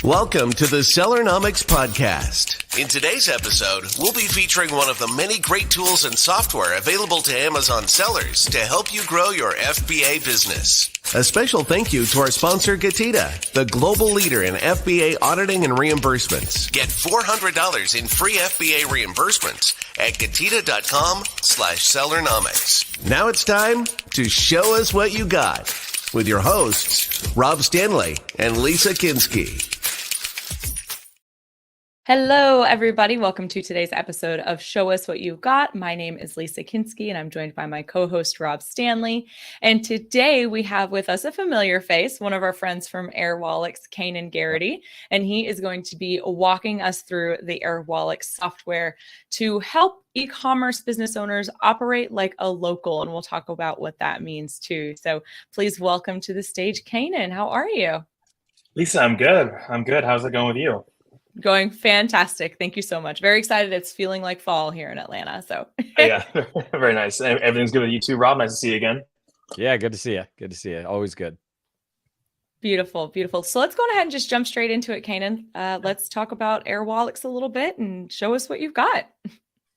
Welcome to the Sellernomics podcast. In today's episode, we'll be featuring one of the many great tools and software available to Amazon sellers to help you grow your FBA business. A special thank you to our sponsor, Getida, the global leader in FBA auditing and reimbursements. Get $400 in free FBA reimbursements at Getida.com/Sellernomics. Now it's time to show us what you got with your hosts, Rob Stanley and Lisa Kinski. Hello, everybody. Welcome to today's episode of Show Us What You've Got. My name is Lisa Kinski, and I'm joined by my co-host, Rob Stanley. And today we have with us a familiar face, one of our friends from Airwallex, Cainen Gerety, and he is going to be walking us through the Airwallex software to help e-commerce business owners operate like a local, and we'll talk about what that means too. So please welcome to the stage, Cainen. How are you? Lisa, I'm good. How's it going with you? Going fantastic. Thank you so much. Very excited. It's feeling like fall here in Atlanta. So yeah, very nice. Everything's good with you too, Rob. Nice to see you again. Yeah, good to see you. Good to see you. Always good. Beautiful, beautiful. So let's go ahead and just jump straight into it, Cainen. Let's talk about Airwallex a little bit and show us what you've got.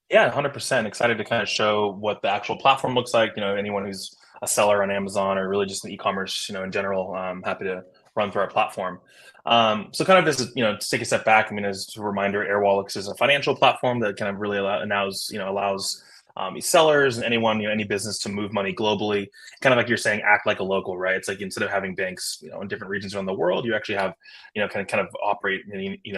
Yeah, 100%. Excited to kind of show what the actual platform looks like. You know, anyone who's a seller on Amazon or really just in e-commerce, in general, I'm happy to run through our platform. So kind of as, to take a step back, as a reminder, Airwallex is a financial platform that kind of really allows sellers and anyone, any business to move money globally, kind of like you're saying, act like a local, right? It's like instead of having banks, in different regions around the world, you actually have, kind of operate,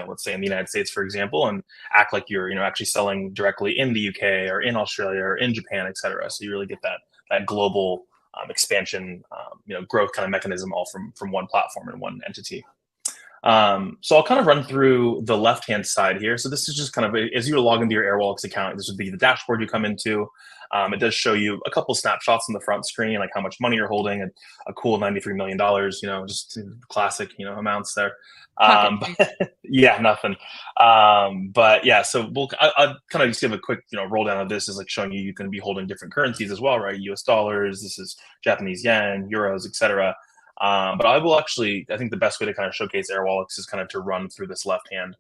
let's say in the United States, for example, and act like you're, actually selling directly in the UK or in Australia or in Japan, et cetera. So you really get that global expansion, growth kind of mechanism all from one platform and one entity. So I'll kind of run through the left-hand side here. So this is just kind of, as you log into your Airwallex account, this would be the dashboard you come into. It does show you a couple snapshots on the front screen, like how much money you're holding, and a cool $93 million, just classic, amounts there. Yeah, nothing. But yeah, so I'll kind of just give a quick, roll down of this is like showing you can be holding different currencies as well, right? US dollars, this is Japanese yen, euros, etc. But I think the best way to kind of showcase Airwallex is kind of to run through this left-hand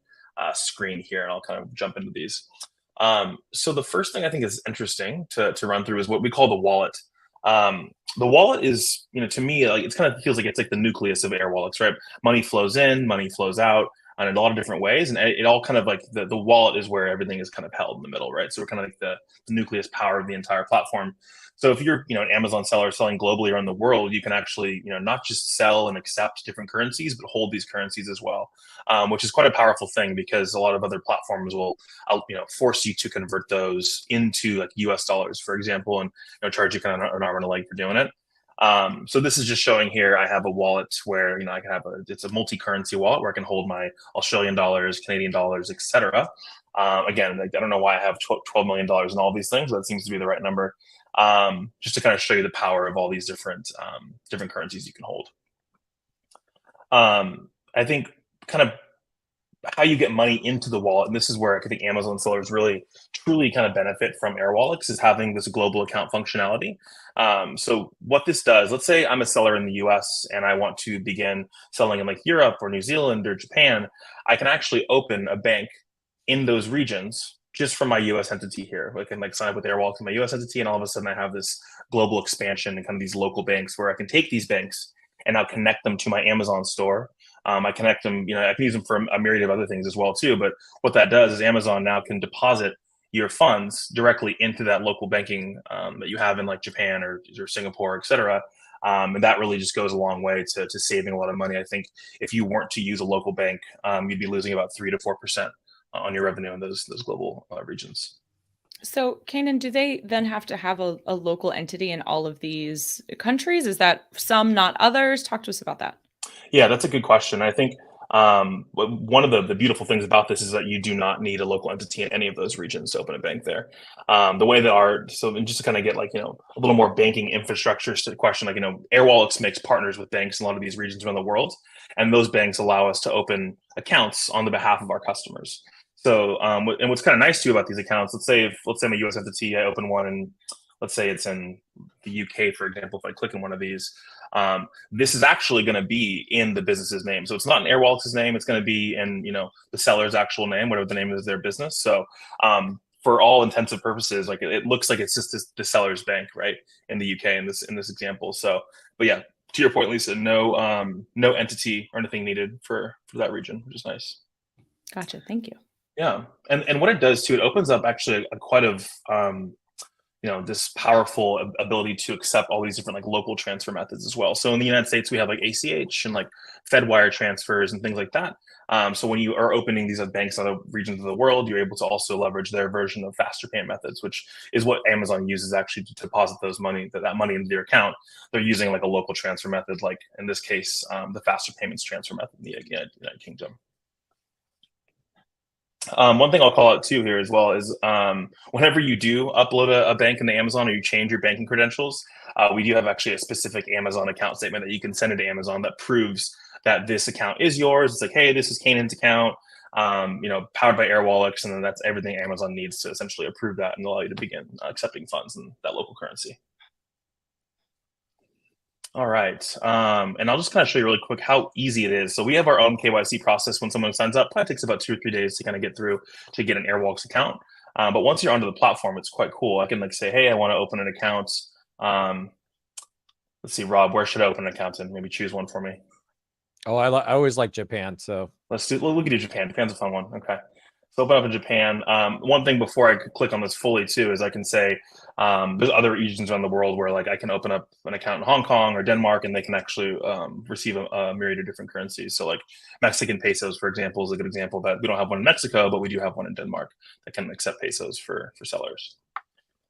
screen here, and I'll kind of jump into these. So the first thing I think is interesting to run through is what we call the wallet. The wallet is, to me, like it kind of feels like it's like the nucleus of Airwallex, right? Money flows in, money flows out in a lot of different ways, and it all kind of like the wallet is where everything is kind of held in the middle, right? So we're kind of like the nucleus power of the entire platform. So if you're, an Amazon seller selling globally around the world, you can actually, not just sell and accept different currencies, but hold these currencies as well, which is quite a powerful thing because a lot of other platforms will, force you to convert those into like US dollars, for example, and charge you kind of an arm and a leg for doing it. So this is just showing here, I have a wallet where, I can have it's a multi-currency wallet where I can hold my Australian dollars, Canadian dollars, etc. Again, I don't know why I have $12 million in all these things, but that seems to be the right number. Just to kind of show you the power of all these different currencies you can hold. I think kind of how you get money into the wallet, and this is where I think Amazon sellers really truly kind of benefit from Airwallex, is having this global account functionality. So what this does, let's say I'm a seller in the US and I want to begin selling in like Europe or New Zealand or Japan, I can actually open a bank in those regions just from my US entity here. I can sign up with Airwallex in my US entity, and all of a sudden I have this global expansion and kind of these local banks where I can take these banks and I'll connect them to my Amazon store. I connect them, I can use them for a myriad of other things as well too. But what that does is Amazon now can deposit your funds directly into that local banking that you have in like Japan or Singapore, et cetera. And that really just goes a long way to saving a lot of money. I think if you weren't to use a local bank, you'd be losing about 3 to 4% on your revenue in those global regions. So, Cainen, do they then have to have a local entity in all of these countries? Is that some, not others? Talk to us about that. Yeah, that's a good question. I think one of the beautiful things about this is that you do not need a local entity in any of those regions to open a bank there. The way that just to kind of get a little more banking infrastructure question, Airwallex makes partners with banks in a lot of these regions around the world, and those banks allow us to open accounts on the behalf of our customers. So, and what's kind of nice too about these accounts, let's say I'm a US entity, I open one, and let's say it's in the UK, for example. If I click in one of these, this is actually going to be in the business's name. So it's not in Airwallex's name. It's going to be in, the seller's actual name, whatever the name is of their business. So for all intents and purposes, like it looks like it's just the seller's bank, right, in the UK in this example. So, but yeah, to your point, Lisa, no entity or anything needed for that region, which is nice. Gotcha. Thank you. Yeah, and what it does too, it opens up actually quite of this powerful ability to accept all these different like local transfer methods as well. So in the United States, we have like ACH and like Fed wire transfers and things like that. So when you are opening these banks in other regions of the world, you're able to also leverage their version of faster payment methods, which is what Amazon uses actually to deposit that money into their account. They're using like a local transfer method, like in this case, the faster payments transfer method in the United Kingdom. One thing I'll call out too here as well is whenever you do upload a bank into Amazon or you change your banking credentials, we do have actually a specific Amazon account statement that you can send it to Amazon that proves that this account is yours. It's like, hey, this is Cainen's account, powered by Airwallex, and then that's everything Amazon needs to essentially approve that and allow you to begin accepting funds in that local currency. All right. And I'll just kind of show you really quick how easy it is. So we have our own KYC process when someone signs up. Probably takes about 2 or 3 days to kind of get through to get an Airwallex account. But once you're onto the platform, it's quite cool. I can like say, hey, I want to open an account. Let's see, Rob, where should I open an account in? Maybe choose one for me. Oh, I always like Japan. So we can do Japan. Japan's a fun one. Okay. So open up in Japan. One thing before I could click on this fully too is I can say there's other regions around the world where like I can open up an account in Hong Kong or Denmark and they can actually receive a myriad of different currencies. So like Mexican pesos, for example, is a good example that we don't have one in Mexico, but we do have one in Denmark that can accept pesos for sellers.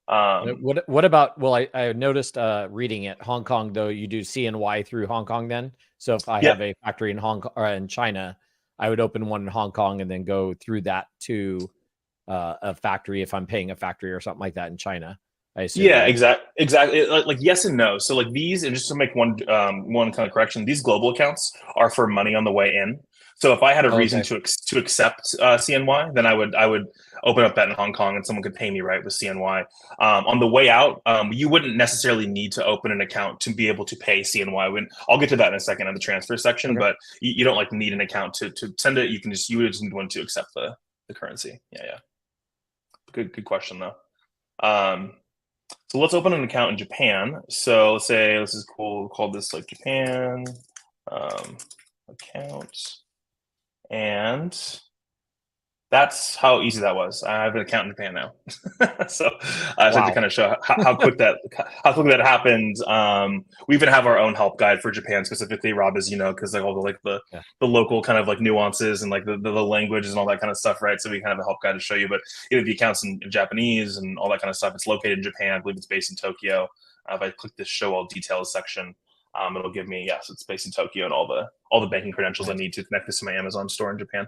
What about? Well, I noticed reading it, Hong Kong though you do CNY through Hong Kong then. So if I have a factory in Hong Kong or in China, I would open one in Hong Kong and then go through that to a factory if I'm paying a factory or something like that in China. I assume. Yeah, exactly. Like yes and no. So like these, and just to make one kind of correction, these global accounts are for money on the way in. So if I had a reason to accept CNY, then I would open up that in Hong Kong and someone could pay me right with CNY. On the way out, you wouldn't necessarily need to open an account to be able to pay CNY. I'll get to that in a second in the transfer section, but you don't like need an account to send it. You would just need one to accept the currency. Yeah. Good question though. So let's open an account in Japan. So let's say this is cool. We'll call this like Japan account. And that's how easy that was. I have an account in Japan now. So I just had to kind of show how quick that happened. We even have our own help guide for Japan specifically, Rob, as you know, because like all the local kind of like nuances and like the languages and all that kind of stuff, right? So we kind of have a help guide to show you. But the accounts in Japanese and all that kind of stuff. It's located in Japan. I believe it's based in Tokyo. If I click this show all details section, it'll give me, yes, it's based in Tokyo and all the banking credentials I need to connect this to my Amazon store in Japan.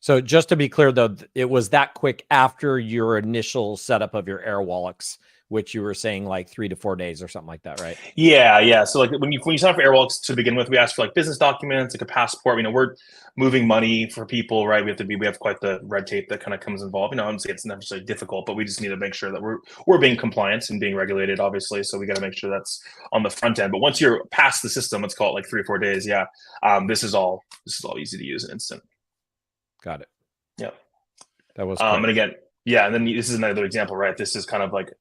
So just to be clear, though, it was that quick after your initial setup of your Airwallex, which you were saying like 3 to 4 days or something like that, right? Yeah. So like when you sign up for Airwallex to begin with, we ask for like business documents, like a passport. We're moving money for people, right? We have quite the red tape that kind of comes involved. I wouldn't say it's necessarily difficult, but we just need to make sure that we're being compliant and being regulated, obviously. So we got to make sure that's on the front end. But once you're past the system, let's call it like 3 or 4 days. Yeah, this is all easy to use and instant. Got it. Yeah. That was and again, and then this is another example, right? This is kind of like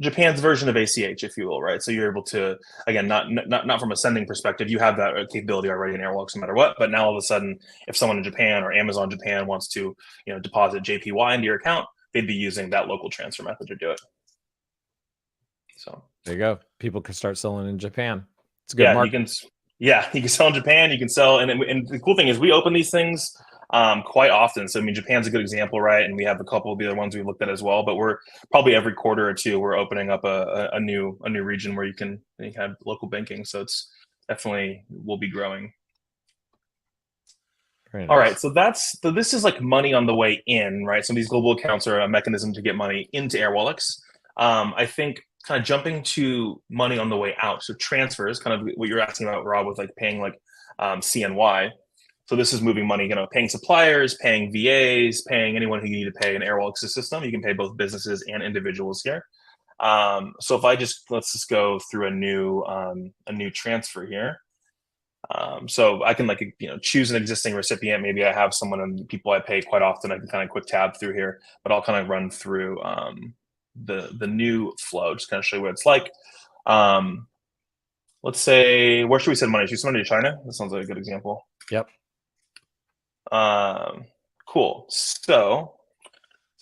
Japan's version of ACH, if you will, right? So you're able to, again, not from a sending perspective, you have that capability already in Airwallex no matter what. But now all of a sudden, if someone in Japan or Amazon Japan wants to, deposit JPY into your account, they'd be using that local transfer method to do it. So there you go. People can start selling in Japan. It's a good market. You can sell in Japan. You can sell, and the cool thing is we open these things quite often. So Japan's a good example, right? And we have a couple of the other ones we looked at as well. But we're probably every quarter or two we're opening up a new region where you can have local banking. So it's definitely will be growing. Nice. All right, so this is like money on the way in, right? So these global accounts are a mechanism to get money into Airwallex. I think kind of jumping to money on the way out. So transfers, kind of what you're asking about, Rob, with like paying like CNY. So this is moving money, paying suppliers, paying VAs, paying anyone who you need to pay in Airwallex's system. You can pay both businesses and individuals here. So if let's just go through a new transfer here. So I can choose an existing recipient. Maybe I have someone and people I pay quite often. I can kind of quick tab through here, but I'll kind of run through the new flow, just kind of show you what it's like. Let's say, where should we send money? Should we send money to China? That sounds like a good example. Yep. Cool. So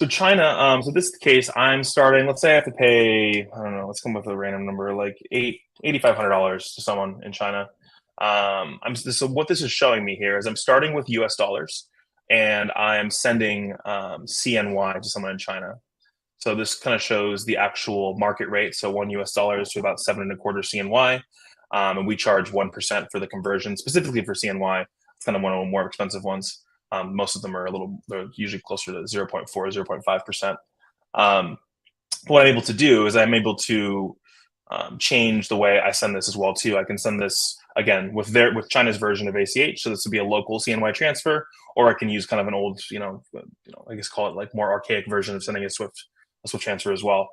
China, so this is the case, I'm starting, let's say I have to pay, I don't know, let's come up with a random number, like $8,500 to someone in China. So what this is showing me here is I'm starting with US dollars and I'm sending CNY to someone in China. So this kind of shows the actual market rate. So $1 is to about 7.25 CNY. And we charge 1% for the conversion, specifically for CNY. It's kind of one of the more expensive ones. Most of them they're usually closer to 0.4, 0.5%. What I'm able to do is I'm able to change the way I send this as well too. I can send this again with China's version of ACH. So this would be a local CNY transfer, or I can use kind of an old, I guess call it like more archaic version of sending a Swift transfer as well.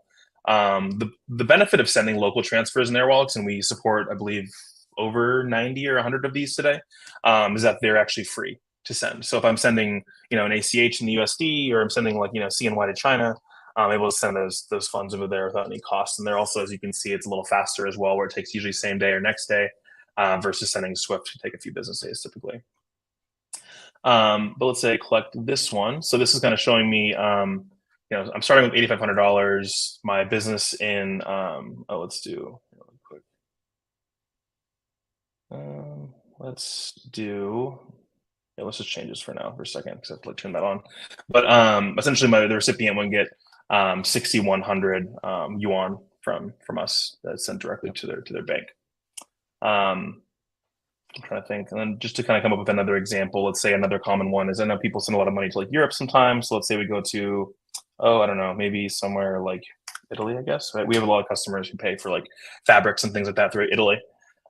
The benefit of sending local transfers in Airwallex, and we support, I believe, over 90 or 100 of these today, is that they're actually free to send. So if I'm sending, an ACH in the USD, or I'm sending CNY to China, I'm able to send those funds over there without any cost. And they're also, as you can see, it's a little faster as well, where it takes usually same day or next day, versus sending Swift to take a few business days typically. But let's say I collect this one. So this is kind of showing me, I'm starting with $8,500. My business in, let's do really quick. Let's just change this for now for a second because I have to turn that on. But essentially, the recipient would get 6,100 yuan from us that's sent directly to their bank. I'm trying to think, and then just to kind of come up with another example, let's say another common one is I know people send a lot of money to Europe sometimes. So let's say we go to, I don't know, maybe somewhere like Italy, I guess. Right? We have a lot of customers who pay for fabrics and things like that through Italy.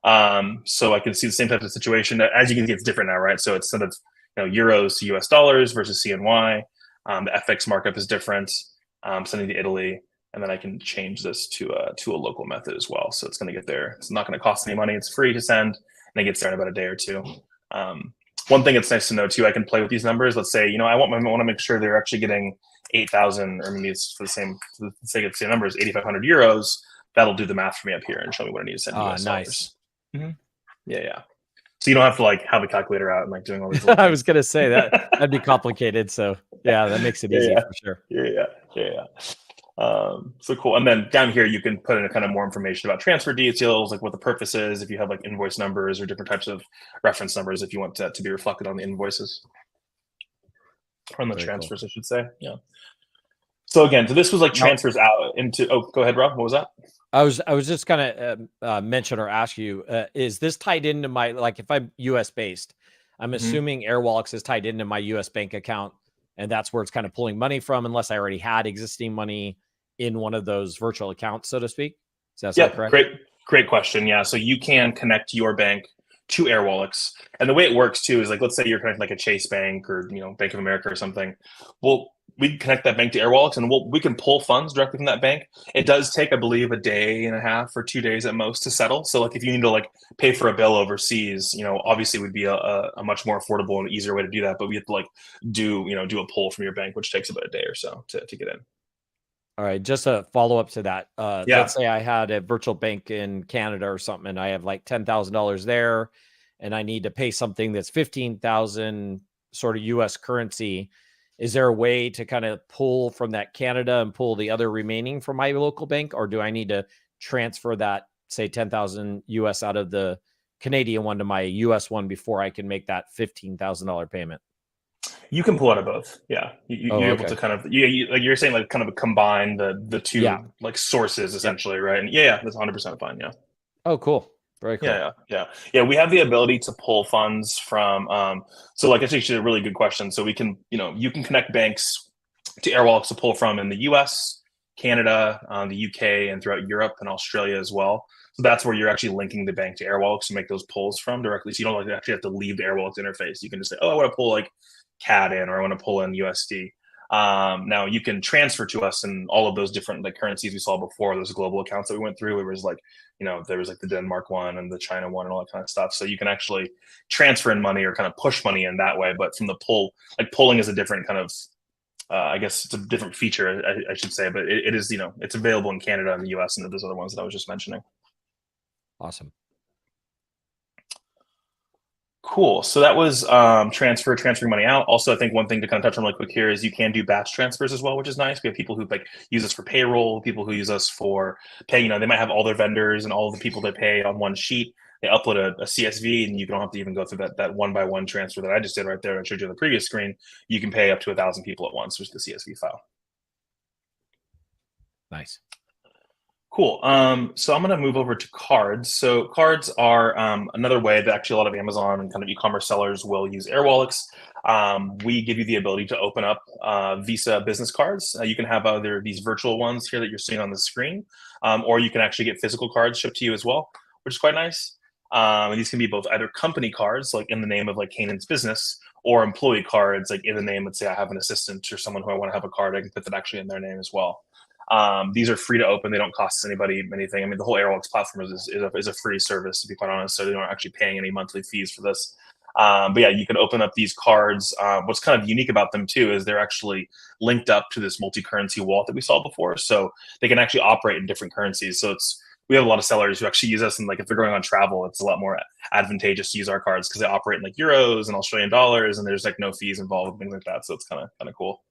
So I can see the same type of situation. As you can see, it's different now, right? So it's instead of euros to US dollars versus CNY. The FX markup is different. Sending to Italy, and then I can change this to a local method as well. So it's going to get there. It's not going to cost any money. It's free to send, and it gets there in about a day or two. One thing that's nice to know too, I can play with these numbers. Let's say I want to make sure they're actually getting 8,000, or maybe it's for the sake of the same numbers, 8,500 euros. That'll do the math for me up here and show me what I need to send US dollars. Mm-hmm. Yeah. So you don't have to have a calculator out and doing all these. I was gonna say that'd be complicated. So yeah, that makes it easy for sure. Yeah. So cool. And then down here you can put in a kind of more information about transfer details, like what the purpose is, if you have invoice numbers or different types of reference numbers, if you want that to be reflected on the invoices or on the transfers, cool. I should say. Yeah. So again, this was transfers out into. Oh, go ahead, Rob. What was that? I was just gonna mention or ask you, is this tied into my, if I'm US based, I'm assuming Airwallex is tied into my US bank account, and that's where it's kind of pulling money from, unless I already had existing money in one of those virtual accounts, so to speak. Is that correct? Great question. Yeah. So you can connect your bank to Airwallex. And the way it works too is let's say you're connecting a Chase Bank or, Bank of America or something. Well, we connect that bank to Airwallex and we can pull funds directly from that bank. It does take, I believe, a day and a half or 2 days at most to settle. So if you need to pay for a bill overseas, obviously it would be a much more affordable and easier way to do that. But we have to do a pull from your bank, which takes about a day or so to get in. All right, just a follow up to that. Let's say I had a virtual bank in Canada or something, and I have $10,000 there, and I need to pay something that's 15,000 sort of US currency. Is there a way to kind of pull from that Canada and pull the other remaining from my local bank, or do I need to transfer that, say, 10,000 US out of the Canadian one to my US one before I can make that $15,000 payment? You can pull out of both. Yeah. You're able to kind of, you're saying kind of combine the two sources essentially, right? And that's 100% fine. Yeah. Oh, cool. Very cool. Yeah. We have the ability to pull funds from, so it's actually a really good question. So we can, you can connect banks to Airwallex to pull from in the US, Canada, the UK, and throughout Europe and Australia as well. So that's where you're actually linking the bank to Airwallex to make those pulls from directly. So you don't actually have to leave the Airwallex interface. You can just say, I want to pull CAD in, or I want to pull in USD. Now you can transfer to us in all of those different like currencies we saw before, those global accounts that we went through. It was like, there was like the Denmark one and the China one and all that kind of stuff. So you can actually transfer in money or kind of push money in that way. But from the polling is a different kind of, I guess it's a different feature, I should say, but it is, it's available in Canada and the US and those other ones that I was just mentioning. Awesome. Cool. So that was transferring money out. Also, I think one thing to kind of touch on really quick here is you can do batch transfers as well, which is nice. We have people who like use us for payroll, people who use us for pay. They might have all their vendors and all the people they pay on one sheet. They upload a CSV, and you don't have to even go through that one-by-one transfer that I just did right there. I showed you on the previous screen. You can pay up to 1,000 people at once with the CSV file. Nice. Cool. So I'm going to move over to cards. So cards are another way that actually a lot of Amazon and kind of e-commerce sellers will use Airwallex. We give you the ability to open up Visa business cards. You can have either these virtual ones here that you're seeing on the screen, or you can actually get physical cards shipped to you as well, which is quite nice. And these can be both either company cards, like in the name of like Cainen's business, or employee cards, like in the name, let's say I have an assistant or someone who I want to have a card, I can put that actually in their name as well. These are free to open. They don't cost anybody anything. I mean, the whole Airwallex platform is a free service, to be quite honest. So they aren't actually paying any monthly fees for this. But yeah, you can open up these cards. What's kind of unique about them too is they're actually linked up to this multi-currency wallet that we saw before. So they can actually operate in different currencies. So we have a lot of sellers who actually use us, and like if they're going on travel, it's a lot more advantageous to use our cards because they operate in like euros and Australian dollars, and there's like no fees involved and things like that. So it's kind of cool.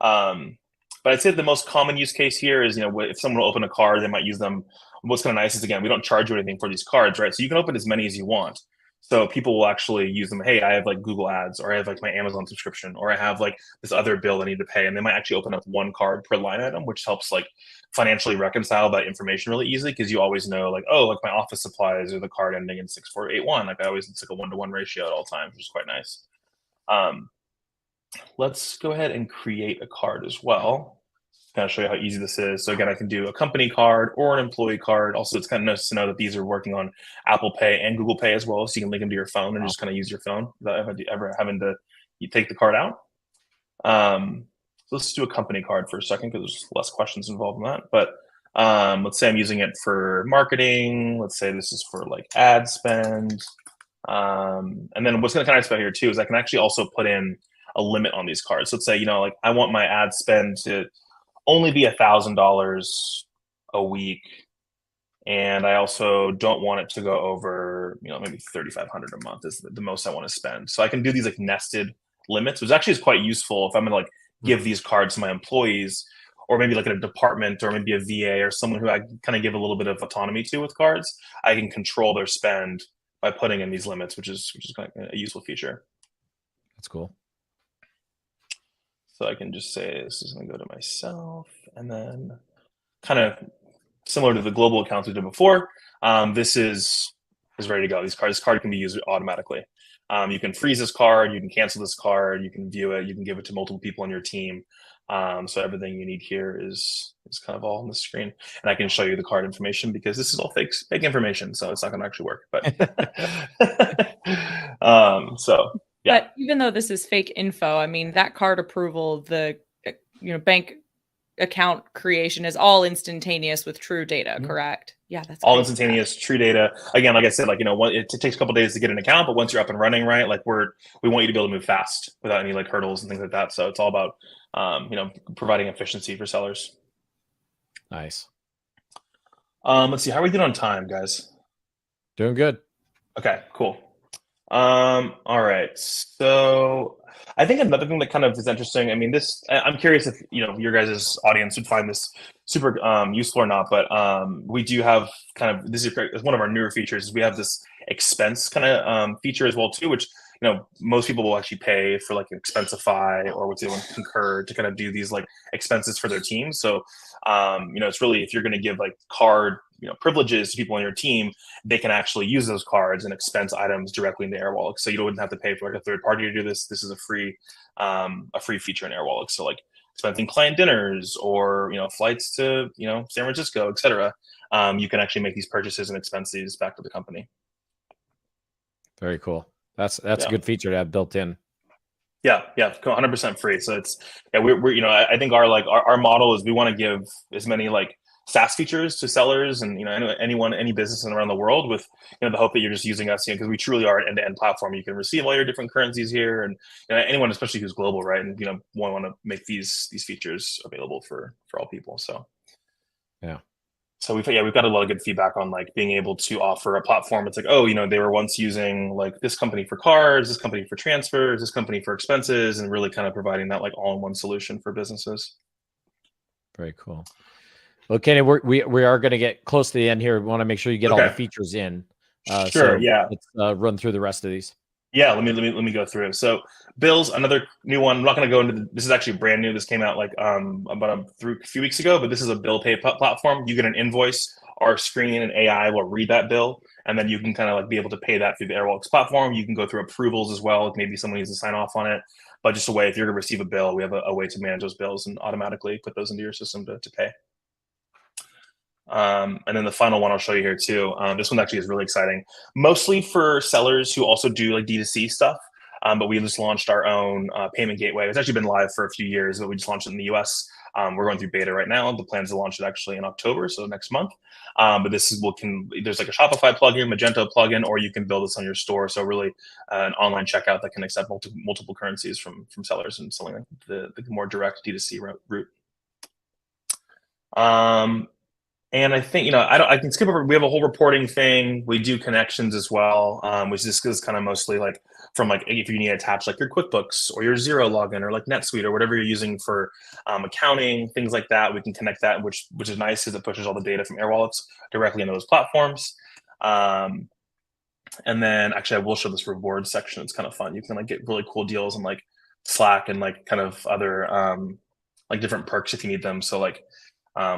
But I'd say the most common use case here is, if someone will open a card, they might use them. What's kind of nice is, again, we don't charge you anything for these cards, right? So you can open as many as you want. So people will actually use them. Hey, I have like Google ads, or I have like my Amazon subscription, or I have like this other bill I need to pay. And they might actually open up one card per line item, which helps like financially reconcile that information really easily. Because you always know like, oh, like my office supplies or the card ending in 6481. Like it's like a 1-to-1 ratio at all times, which is quite nice. Let's go ahead and create a card as well. Kind of show you how easy this is. So again, I can do a company card or an employee card. Also, it's kind of nice to know that these are working on Apple Pay and Google Pay as well. So you can link them to your phone and just kind of use your phone without ever having to take the card out. So let's do a company card for a second because there's less questions involved in that. But let's say I'm using it for marketing. Let's say this is for like ad spend. And then what's going to kind of nice about here too is I can actually also put in a limit on these cards. So let's say, like I want my ad spend to only be $1,000 a week. And I also don't want it to go over, maybe $3,500 a month is the most I want to spend. So I can do these like nested limits, which actually is quite useful if I'm going to like give these cards to my employees, or maybe like a department, or maybe a VA or someone who I kind of give a little bit of autonomy to with cards. I can control their spend by putting in these limits, which is kind of a useful feature. That's cool. So I can just say this is going to go to myself, and then kind of similar to the global accounts we did before, this is ready to go. This card can be used automatically. You can freeze this card, you can cancel this card, you can view it, you can give it to multiple people on your team. So everything you need here is kind of all on the screen, and I can show you the card information because this is all fake information, so it's not going to actually work. But so. Yeah. But even though this is fake info, I mean, that card approval, the bank account creation is all instantaneous with true data, correct? Yeah, that's all instantaneous, true data. Again, like I said, it takes a couple of days to get an account, but once you're up and running, right, like we want you to be able to move fast without any like hurdles and things like that. So it's all about providing efficiency for sellers. Nice. Let's see, how are we doing on time, guys? Doing good. Okay, cool. All right. So I think another thing that kind of is interesting, I mean, I'm curious if, your guys' audience would find this super useful or not, but we do have kind of, this is one of our newer features, is we have this expense kind of feature as well too, which, most people will actually pay for like Expensify or what's the one, Concur, to kind of do these like expenses for their team. So, it's really, if you're going to give like card privileges to people on your team, they can actually use those cards and expense items directly into Airwallex. So you wouldn't have to pay for like a third party to do this. This is a free feature in Airwallex. So like expensing client dinners or flights to San Francisco, etc. You can actually make these purchases and expense these back to the company. Very cool. That's a good feature to have built in. Yeah, 100% free. So it's we're you know, I think our model is we want to give as many like SaaS features to sellers and any business around the world with the hope that you're just using us because we truly are an end-to-end platform. You can receive all your different currencies here, and anyone, especially who's global, right? And want to make these features available for all people. So yeah. So we've got a lot of good feedback on like being able to offer a platform. It's like, oh, they were once using like this company for cards, this company for transfers, this company for expenses, and really kind of providing that like all-in-one solution for businesses. Very cool. Okay, we are going to get close to the end here. We want to make sure you get all the features in. Sure. So yeah. Let's run through the rest of these. Yeah, let me go through. So bills, another new one. I'm not going to go into this is actually brand new. This came out like about a few weeks ago, but this is a bill pay platform. You get an invoice, our screen and AI will read that bill, and then you can kind of like be able to pay that through the Airwallex platform. You can go through approvals as well if maybe someone needs to sign off on it. But just a way, if you're going to receive a bill, we have a way to manage those bills and automatically put those into your system to pay. And then the final one I'll show you here too. This one actually is really exciting, mostly for sellers who also do like D2C stuff. But we just launched our own payment gateway. It's actually been live for a few years, but we just launched it in the US. We're going through beta right now. The plan is to launch it actually in October, so next month. But this is there's like a Shopify plugin, Magento plugin, or you can build this on your store. So really an online checkout that can accept multiple currencies from sellers and selling the more direct D2C route. And I think, I can skip over, we have a whole reporting thing. We do connections as well, which is kind of mostly like from like, if you need to attach like your QuickBooks or your Xero login or like NetSuite or whatever you're using for accounting, things like that, we can connect that, which is nice because it pushes all the data from Airwallex directly into those platforms. And then actually I will show this rewards section. It's kind of fun. You can like get really cool deals on like Slack and like kind of other like different perks if you need them. So like,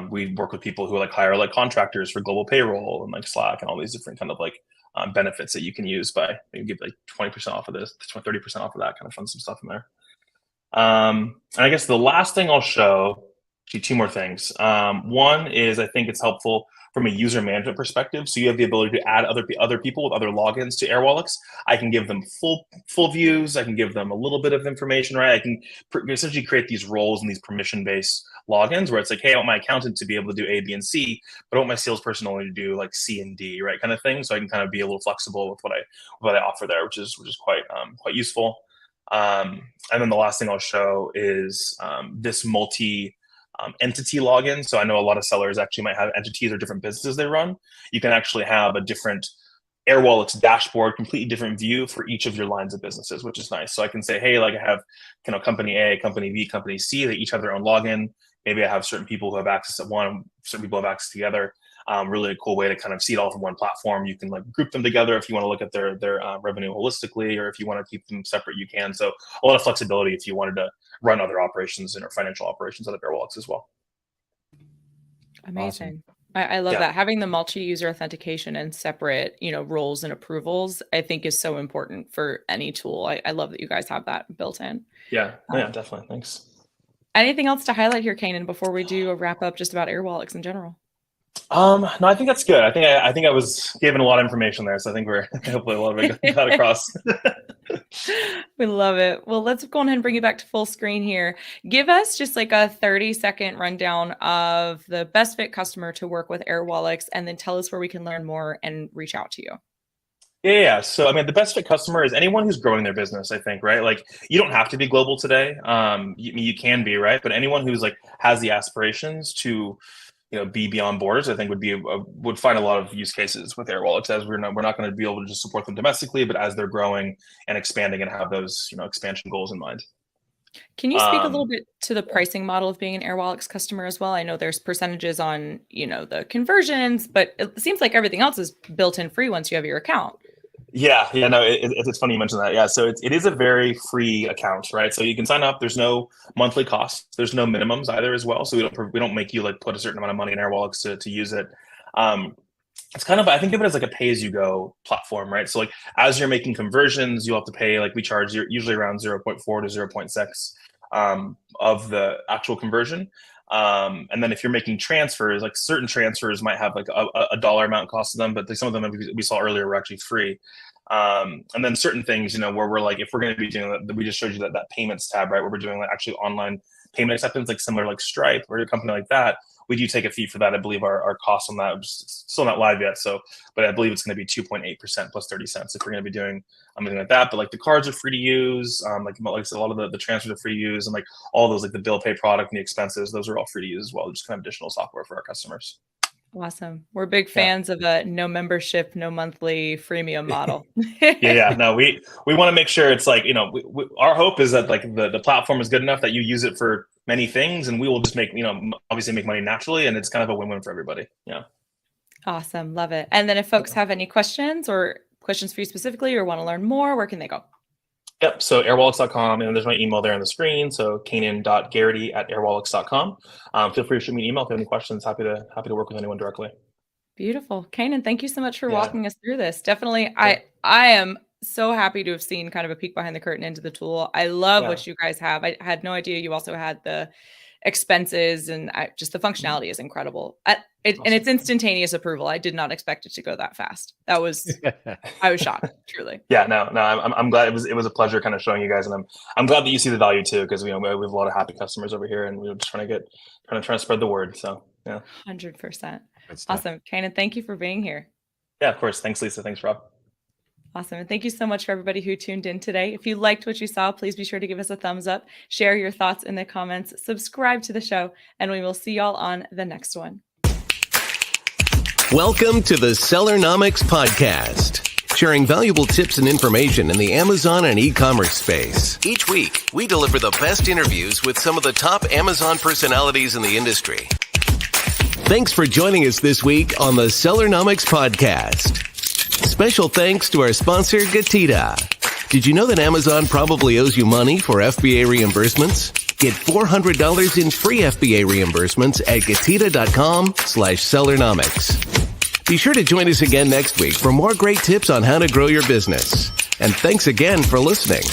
we work with people who like hire like contractors for global payroll and like Slack and all these different kind of like benefits that you can use by maybe give like 20% off of this, 30% off of that, kind of fun some stuff in there. And I guess the last thing I'll show, actually two more things. One is I think it's helpful from a user management perspective. So you have the ability to add other people with other logins to Airwallex. I can give them full views. I can give them a little bit of information, right? I can essentially create these roles and these permission-based logins where it's like, hey, I want my accountant to be able to do A, B, and C, but I want my salesperson only to do like C and D, right? Kind of thing. So I can kind of be a little flexible with what I offer there, which is quite useful. And then the last thing I'll show is this entity login. So I know a lot of sellers actually might have entities or different businesses they run. You can actually have a different Airwallex dashboard, completely different view for each of your lines of businesses, which is nice. So I can say, hey, like I have company A, company B, company C, they each have their own login. Maybe I have certain people who have access to one, certain people have access to the other. Really a cool way to kind of see it all from one platform. You can like group them together if you want to look at their revenue holistically, or if you want to keep them separate, you can. So a lot of flexibility if you wanted to run other operations and or financial operations out of Airwallex as well. Amazing. Awesome. I love that. Having the multi-user authentication and separate, roles and approvals, I think is so important for any tool. I love that you guys have that built in. Yeah, definitely. Thanks. Anything else to highlight here, Cainen, before we do a wrap up just about Airwallex in general? No, I think that's good. I think I was given a lot of information there, so I think we're hopefully a lot of it got across. We love it. Well, let's go ahead and bring you back to full screen here. Give us just like a 30-second rundown of the best fit customer to work with Airwallex, and then tell us where we can learn more and reach out to you. Yeah. So, the best fit customer is anyone who's growing their business, I think, right? Like, you don't have to be global today. You can be, right? But anyone who's like has the aspirations to, be beyond borders, I think would find a lot of use cases with Airwallex, as we're not going to be able to just support them domestically, but as they're growing and expanding and have those, expansion goals in mind. Can you speak a little bit to the pricing model of being an Airwallex customer as well? I know there's percentages on, the conversions, but it seems like everything else is built in free once you have your account. Yeah, no, it's funny you mentioned that. Yeah, so it is a very free account, right? So you can sign up. There's no monthly costs. There's no minimums either as well. So we don't make you like put a certain amount of money in Airwallex to use it. It's kind of, I think of it as like a pay-as-you-go platform, right? So like as you're making conversions, you'll have to pay, like we charge usually around 0.4 to 0.6 of the actual conversion. And then if you're making transfers, like certain transfers might have like a dollar amount cost to them, but some of them we saw earlier were actually free. And then certain things, you know, where we're like, if we're going to be doing that, we just showed you that payments tab, right? Where we're doing like actually online payment acceptance, like similar like Stripe or a company like that. We do take a fee for that. I believe our cost on that is still not live yet. So, but I believe it's going to be 2.8% plus 30 cents if we're going to be doing something like that. But like the cards are free to use. Like a lot of the transfers are free to use, and like all those like the bill pay product and the expenses, those are all free to use as well. Just kind of additional software for our customers. Awesome. We're big fans of a no membership, no monthly freemium model. Yeah. No, we want to make sure it's like, you know, our hope is that like the platform is good enough that you use it for many things, and we will just make, you know, obviously make money naturally, and it's kind of a win-win for everybody. Yeah. Awesome. Love it. And then if folks have any questions or questions for you specifically or want to learn more, where can they go? Yep. So airwallex.com, and there's my email there on the screen. So cainen.gerety@airwallex.com. Feel free to shoot me an email if you have any questions. Happy to work with anyone directly. Beautiful. Cainen, thank you so much for walking us through this. Definitely. I am so happy to have seen kind of a peek behind the curtain into the tool. I love what you guys have. I had no idea you also had the expenses, and just the functionality is incredible. Awesome. And it's instantaneous approval. I did not expect it to go that fast. I was shocked, truly. Yeah, no, I'm glad. It was a pleasure kind of showing you guys, and I'm glad that you see the value too, because we have a lot of happy customers over here, and we're just trying to spread the word. So yeah, 100%. Awesome, Cainen. Thank you for being here. Yeah, of course. Thanks, Lisa. Thanks, Rob. Awesome. And thank you so much for everybody who tuned in today. If you liked what you saw, please be sure to give us a thumbs up, share your thoughts in the comments, subscribe to the show, and we will see y'all on the next one. Welcome to the Sellernomics podcast, sharing valuable tips and information in the Amazon and e-commerce space. Each week, we deliver the best interviews with some of the top Amazon personalities in the industry. Thanks for joining us this week on the Sellernomics podcast. Special thanks to our sponsor, Getida. Did you know that Amazon probably owes you money for FBA reimbursements? Get $400 in free FBA reimbursements at Getida.com/Sellernomics. Be sure to join us again next week for more great tips on how to grow your business. And thanks again for listening.